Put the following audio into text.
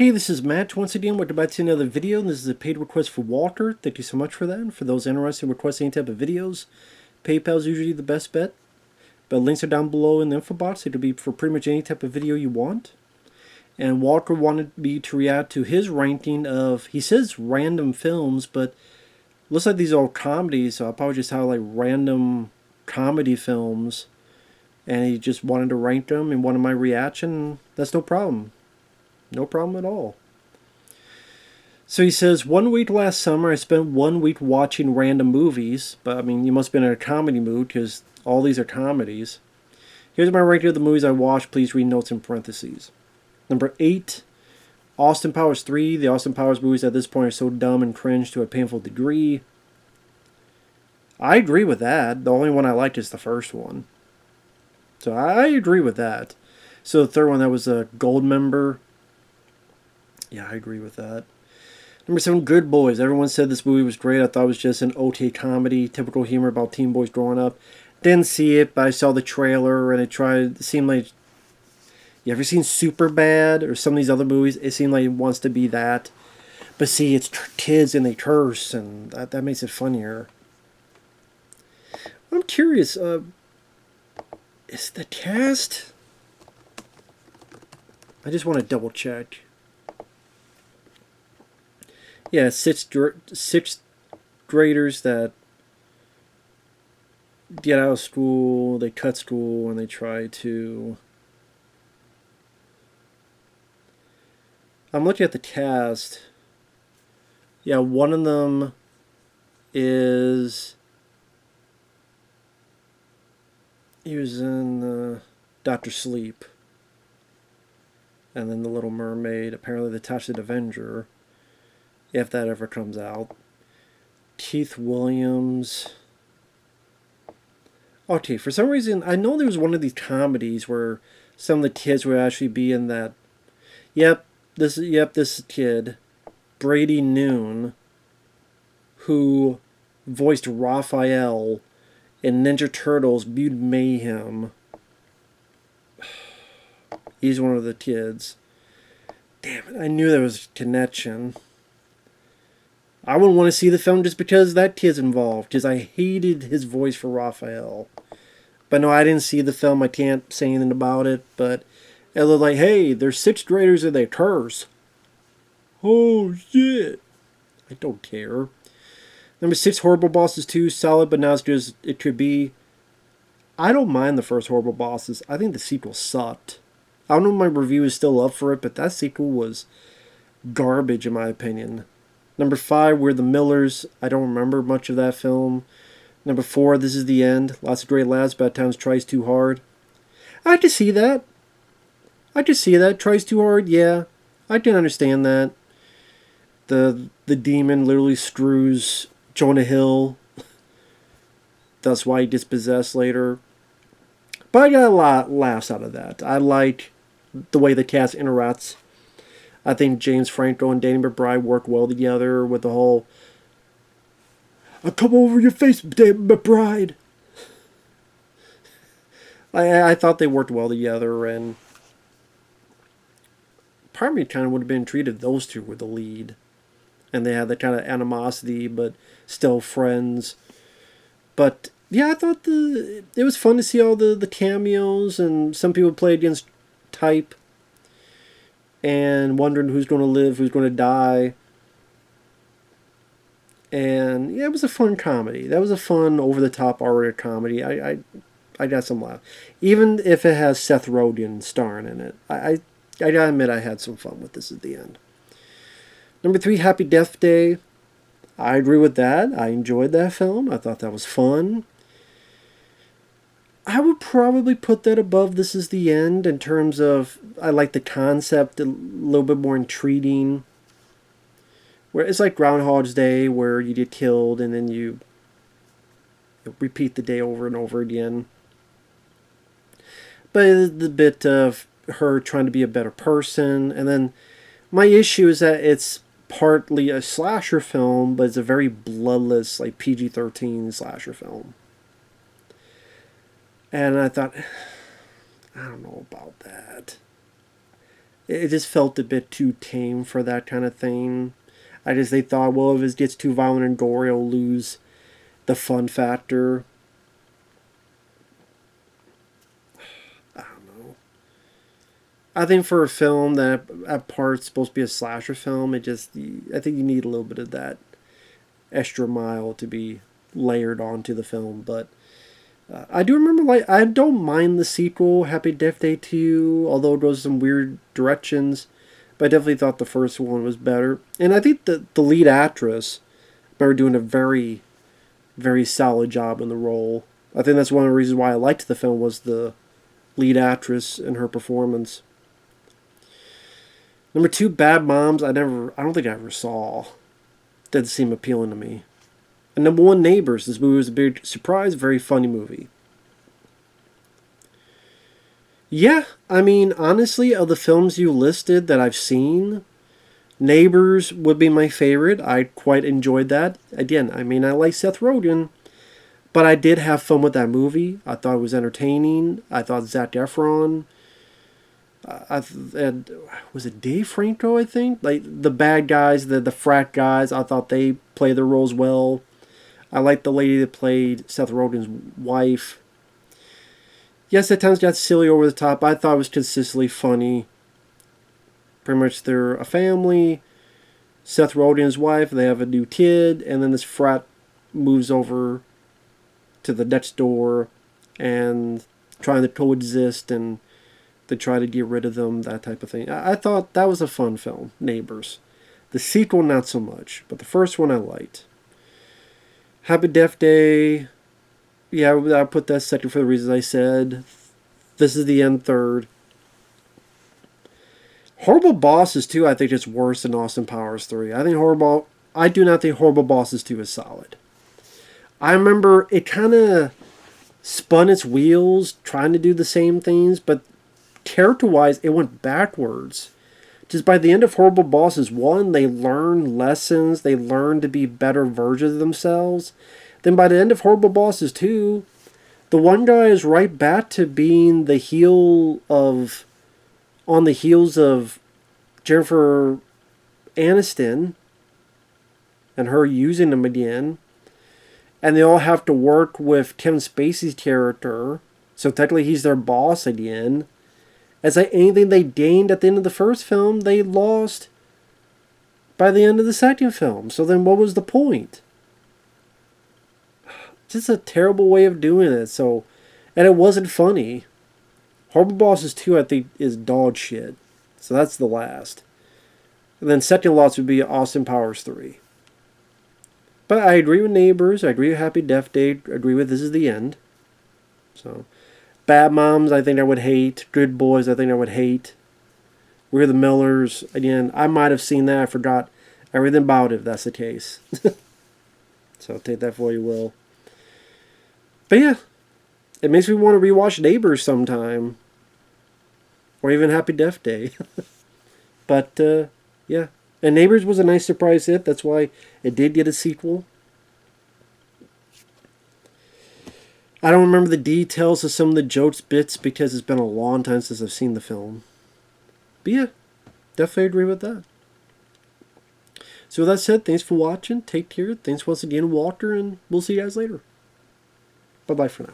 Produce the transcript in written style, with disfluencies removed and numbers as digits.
Hey, this is Matt once again. Welcome back to another video. This is a paid request for Walter. Thank you so much for that. And for those interested in requesting any type of videos, PayPal is usually the best bet. But links are down below in the info box. It'll be for pretty much any type of video you want. And Walter wanted me to react to his ranking of, he says random films, but looks like these are all comedies, so I'll probably just have like random comedy films. And he just wanted to rank them and wanted my reaction. That's no problem. No problem at all. So he says, 1 week last summer, I spent 1 week watching random movies. But, I mean, you must have been in a comedy mood because all these are comedies. Here's my ranking of the movies I watched. Please read notes in parentheses. Number 8, Austin Powers 3. The Austin Powers movies at this point are so dumb and cringe to a painful degree. I agree with that. The only one I liked is the first one. So I agree with that. So the third one, that was a Gold Member. Yeah, I agree with that. Number 7, Good Boys. Everyone said this movie was great. I thought it was just an okay comedy, typical humor about teen boys growing up. Didn't see it, but I saw the trailer and it seemed like... You ever seen Superbad or some of these other movies? It seemed like it wants to be that. But see, it's kids and they curse, and that makes it funnier. I'm curious, is the cast... I just want to double check. Yeah, sixth graders that get out of school, they cut school, and they try to... I'm looking at the cast. Yeah, one of them is... He was in Dr. Sleep. And then The Little Mermaid. Apparently the Talented Avenger. If that ever comes out. Keith Williams. Okay, for some reason, I know there was one of these comedies where some of the kids would actually be in that. This kid, Brady Noon, who voiced Raphael in Ninja Turtles Mutant Mayhem. He's one of the kids. Damn it, I knew there was a connection. I wouldn't want to see the film just because that kid's involved, because I hated his voice for Raphael. But no, I didn't see the film. I can't say anything about it, but it looked like, hey, there's 6th graders and they curse. Oh, shit. I don't care. Number 6, Horrible Bosses 2. Solid, but not as good as it could be. I don't mind the first Horrible Bosses. I think the sequel sucked. I don't know if my review is still up for it, but that sequel was garbage in my opinion. Number 5, We're the Millers. I don't remember much of that film. Number 4, This Is the End. Lots of great laughs, but at times tries too hard. I can see that. Tries too hard, yeah. I can understand that. The demon literally screws Jonah Hill. That's why he gets possessed later. But I got a lot of laughs out of that. I like the way the cast interacts. I think James Franco and Danny McBride work well together with the whole "I'll come over your face, Danny McBride." I thought they worked well together, and part of me kind of would have been treated those two were the lead. And they had that kind of animosity, but still friends. But yeah, I thought it was fun to see all the cameos, and some people play against type and wondering who's going to live, who's going to die. And yeah, it was a fun comedy. That was a fun, over-the-top R-rated comedy. I got some laugh. Even if it has Seth Rogen starring in it. I gotta admit I had some fun with this at the end. Number 3, Happy Death Day. I agree with that. I enjoyed that film. I thought that was fun. I would probably put that above This Is the End in terms of, I like the concept, a little bit more intriguing. Where it's like Groundhog's Day, where you get killed and then you repeat the day over and over again. But it's the bit of her trying to be a better person. And then my issue is that it's partly a slasher film, but it's a very bloodless, like PG-13 slasher film. And I thought, I don't know about that. It just felt a bit too tame for that kind of thing. They thought, well, if it gets too violent and gory, it'll lose the fun factor. I don't know. I think for a film that at parts supposed to be a slasher film, I think you need a little bit of that extra mile to be layered onto the film. But I do remember, I don't mind the sequel, Happy Death Day 2, although it goes some weird directions. But I definitely thought the first one was better. And I think the lead actress, they were doing a very, very solid job in the role. I think that's one of the reasons why I liked the film was the lead actress and her performance. Number 2, Bad Moms. I don't think I ever saw. Didn't seem appealing to me. And number 1, Neighbors. This movie was a big surprise, very funny movie. Yeah, I mean, honestly, of the films you listed that I've seen, Neighbors would be my favorite. I quite enjoyed that. Again, I mean, I like Seth Rogen, but I did have fun with that movie. I thought it was entertaining. I thought Zac Efron, was it Dave Franco, I think? Like, the bad guys, the frat guys, I thought they played their roles well. I liked the lady that played Seth Rogen's wife. Yes, at times got silly over the top. I thought it was consistently funny. Pretty much they're a family. Seth Rogen and his wife, they have a new kid, and then this frat moves over to the next door and trying to coexist, and they try to get rid of them, that type of thing. I thought that was a fun film, Neighbors. The sequel, not so much, but the first one I liked. Happy Death Day, yeah, I'll put that second for the reasons I said. This is the End, third. Horrible Bosses 2, I think it's worse than Austin Powers 3. I do not think Horrible Bosses 2 is solid. I remember it kind of spun its wheels trying to do the same things, but character-wise, it went backwards. Just by the end of Horrible Bosses 1, they learned lessons, they learned to be better versions of themselves. Then by the end of Horrible Bosses 2, the one guy is right back to being on the heels of Jennifer Aniston and her using him again. And they all have to work with Kevin Spacey's character. So technically he's their boss again. It's like anything they gained at the end of the first film, they lost by the end of the second film. So then what was the point? Just a terrible way of doing it. And it wasn't funny. Horrible Bosses 2, I think, is dog shit. So that's the last. And then second loss would be Austin Powers 3. But I agree with Neighbors. I agree with Happy Death Day. I agree with This Is the End. So, Bad Moms, I think I would hate. Good Boys, I think I would hate. We're the Millers. Again, I might have seen that. I forgot everything about it, if that's the case. So take that for you will. But yeah, it makes me want to rewatch Neighbors sometime. Or even Happy Death Day. But, yeah. And Neighbors was a nice surprise hit. That's why it did get a sequel. I don't remember the details of some of the jokes bits because it's been a long time since I've seen the film. But yeah, definitely agree with that. So with that said, thanks for watching. Take care. Thanks once again, Walter, and we'll see you guys later. Bye-bye for now.